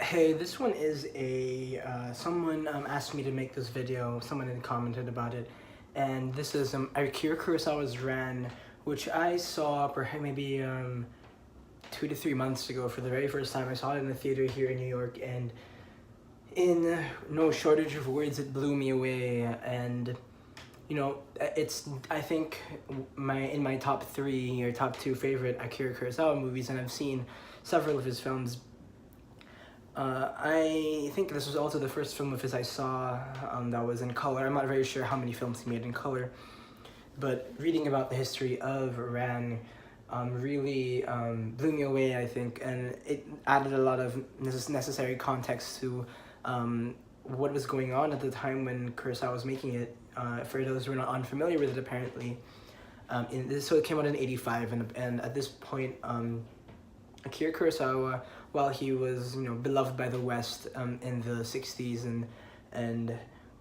Hey, this one is someone asked me to make this video, someone had commented about it, and this is Akira Kurosawa's Ran, which I saw perhaps maybe 2 to 3 months ago for the very first time. I saw it in the theater here in New York, and in no shortage of words, it blew me away. And it's, I think, in my top 3 or top 2 favorite Akira Kurosawa movies, and I've seen several of his films. I think this was also the first film of his I saw that was in color. I'm not very sure how many films he made in color, but reading about the history of Ran really blew me away, I think, and it added a lot of necessary context to what was going on at the time when Kurosawa was making it. For those who are not unfamiliar with it, apparently, so it came out in '85, and at this point, Akira Kurosawa, while he was beloved by the West in the '60s and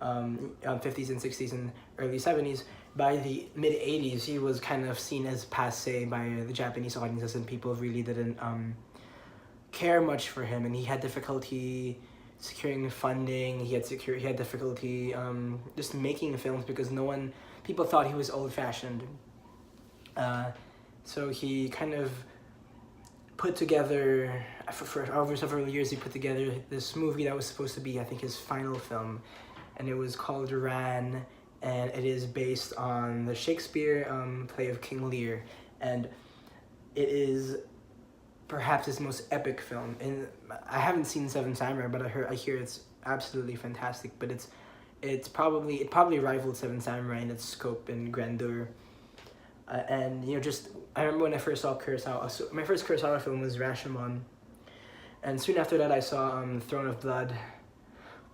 50s and 60s and early '70s, by the mid '80s he was kind of seen as passé by the Japanese audiences, and people really didn't care much for him, and he had difficulty securing funding. He had difficulty just making films because people thought he was old-fashioned. So he kind of put together, for over several years, he put together this movie that was supposed to be, I think, his final film, and it was called Ran, and it is based on the Shakespeare play of King Lear, and it is perhaps his most epic film. And I haven't seen Seven Samurai, but I hear it's absolutely fantastic. But it probably rivaled Seven Samurai in its scope and grandeur. And I remember when I first saw Kurosawa. So my first Kurosawa film was Rashomon, and soon after that I saw Throne of Blood,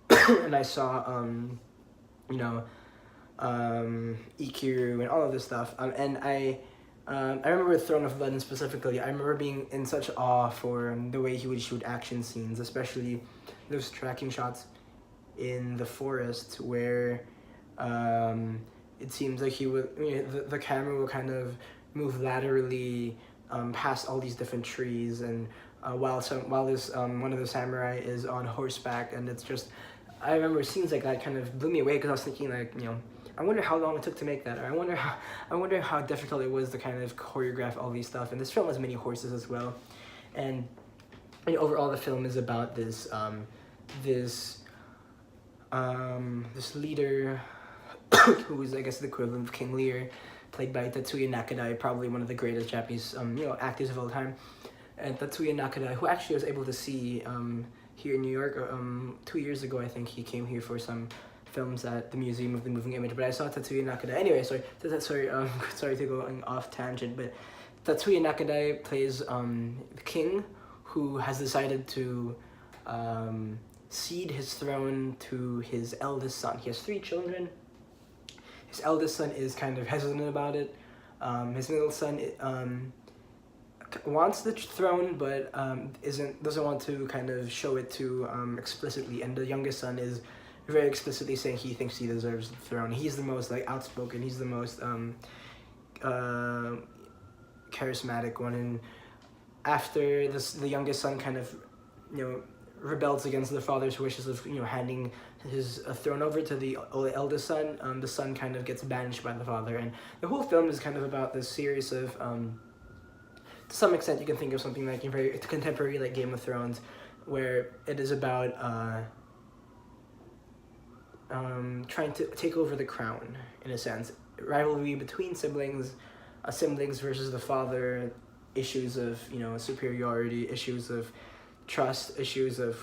and I saw Ikiru and all of this stuff. And I remember with Throne of Blood, and specifically, I remember being in such awe for the way he would shoot action scenes, especially those tracking shots in the forest where it seems like the camera will kind of move laterally past all these different trees, and while this one of the samurai is on horseback, and it's just, I remember scenes like that kind of blew me away, because I was thinking, like, I wonder how long it took to make that, or I wonder how difficult it was to kind of choreograph all these stuff. And this film has many horses as well, and overall the film is about this leader who is, I guess, the equivalent of King Lear, played by Tatsuya Nakadai, probably one of the greatest Japanese actors of all time. And Tatsuya Nakadai, who actually was able to see here in New York 2 years ago, I think he came here for some films at the Museum of the Moving Image. But I saw Tatsuya Nakadai. Anyway, sorry to go off tangent, but Tatsuya Nakadai plays the king who has decided to cede his throne to his eldest son. He has 3 children. His eldest son is kind of hesitant about it. His middle son wants the throne, but doesn't want to kind of show it too explicitly. And the youngest son is very explicitly saying he thinks he deserves the throne. He's the most outspoken. He's the most charismatic one. And after this, the youngest son kind of rebels against the father's wishes of handing his throne over to the eldest son. The son kind of gets banished by the father, and the whole film is kind of about this series of to some extent you can think of something like very contemporary, like Game of Thrones, where it is about trying to take over the crown, in a sense. Rivalry between siblings versus the father, issues of superiority, issues of trust, issues of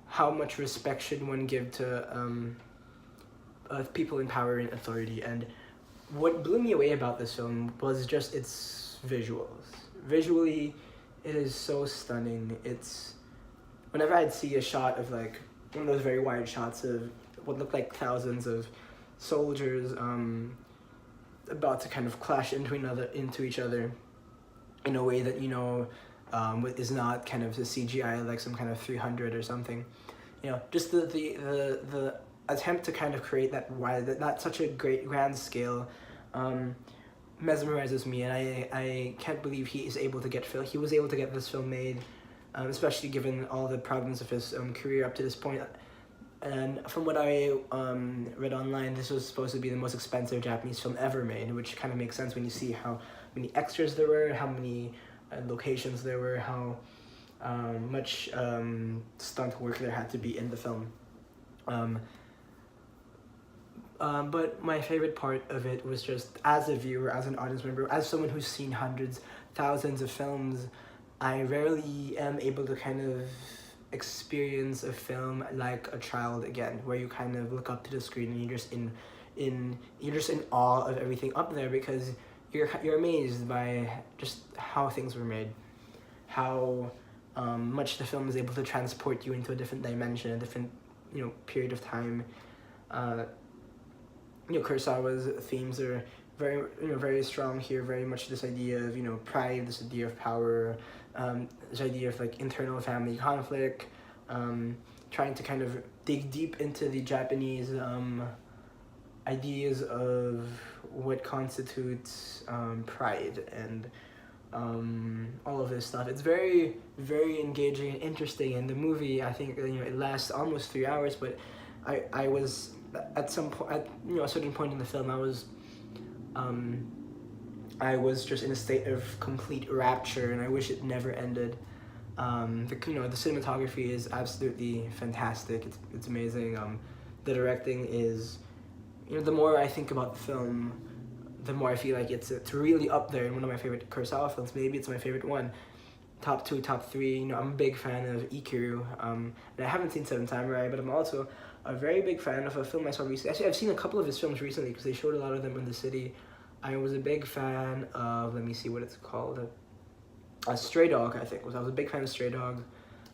how much respect should one give to people in power and authority. And what blew me away about this film was just its visuals. Visually, it is so stunning. Whenever I'd see a shot of like one of those very wide shots of what looked like thousands of soldiers about to kind of clash into each other in a way that is not kind of the CGI, like some kind of 300 or something. Just the attempt to kind of create that such a grand scale mesmerizes me, and I can't believe he was able to get this film made especially given all the problems of his career up to this point. And from what I read online, this was supposed to be the most expensive Japanese film ever made, which kind of makes sense when you see how many extras there were, how many locations there were, how much stunt work there had to be in the film. But my favorite part of it was just as a viewer, as an audience member, as someone who's seen hundreds, thousands of films, I rarely am able to kind of experience a film like a child again, where you kind of look up to the screen and you're just in awe of everything up there, because you're amazed by just how things were made, how much the film is able to transport you into a different dimension, a different period of time. Kurosawa's themes are very strong here. Very much this idea of pride, this idea of power, this idea of like internal family conflict, trying to kind of dig deep into the Japanese ideas of what constitutes pride and all of this stuff. It's very, very engaging and interesting. And the movie, I think it lasts almost 3 hours, but I was at some point, at a certain point in the film, I was just in a state of complete rapture, and I wish it never ended. The cinematography is absolutely fantastic. It's amazing. The directing is, the more I think about the film, the more I feel like it's really up there in one of my favorite Kurosawa films. Maybe it's my favorite one. Top 2, top 3. I'm a big fan of Ikiru. And I haven't seen Seven Samurai, but I'm also a very big fan of a film I saw recently. Actually, I've seen a couple of his films recently because they showed a lot of them in the city. I was a big fan of, let me see what it's called, Stray Dog, I think. I was a big fan of Stray Dog.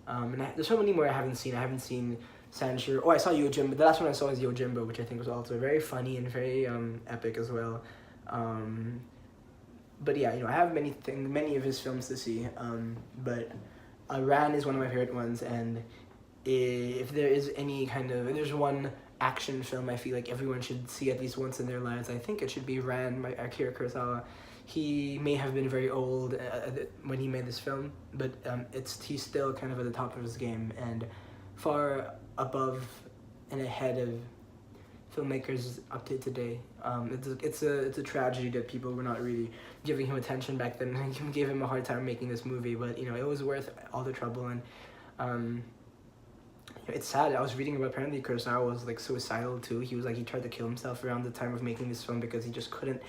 And there's so many more I haven't seen. I haven't seen Sanshiro. Oh, I saw Yojimbo. The last one I saw was Yojimbo, which I think was also very funny and very epic as well. But yeah, I have many of his films to see. But Ran is one of my favorite ones, and if there is if there's one action film I feel like everyone should see at least once in their lives, I think it should be Ran by Akira Kurosawa. He may have been very old when he made this film, but he's still kind of at the top of his game and far above and ahead of filmmakers up to today. It's a tragedy that people were not really giving him attention back then and gave him a hard time making this movie, but it was worth all the trouble. And it's sad. I was reading about, apparently Kurosawa was like suicidal too. He tried to kill himself around the time of making this film because he just couldn't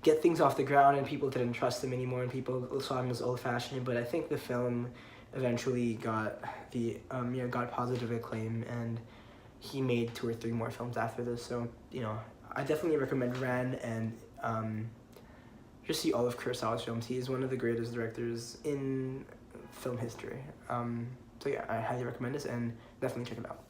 get things off the ground, and people didn't trust him anymore, and people saw him as old-fashioned. But I think the film eventually got got positive acclaim, and he made 2 or 3 more films after this. So I definitely recommend Ran, and just see all of Kurosawa's films. He is one of the greatest directors in film history. So yeah, I highly recommend this, and definitely check him out.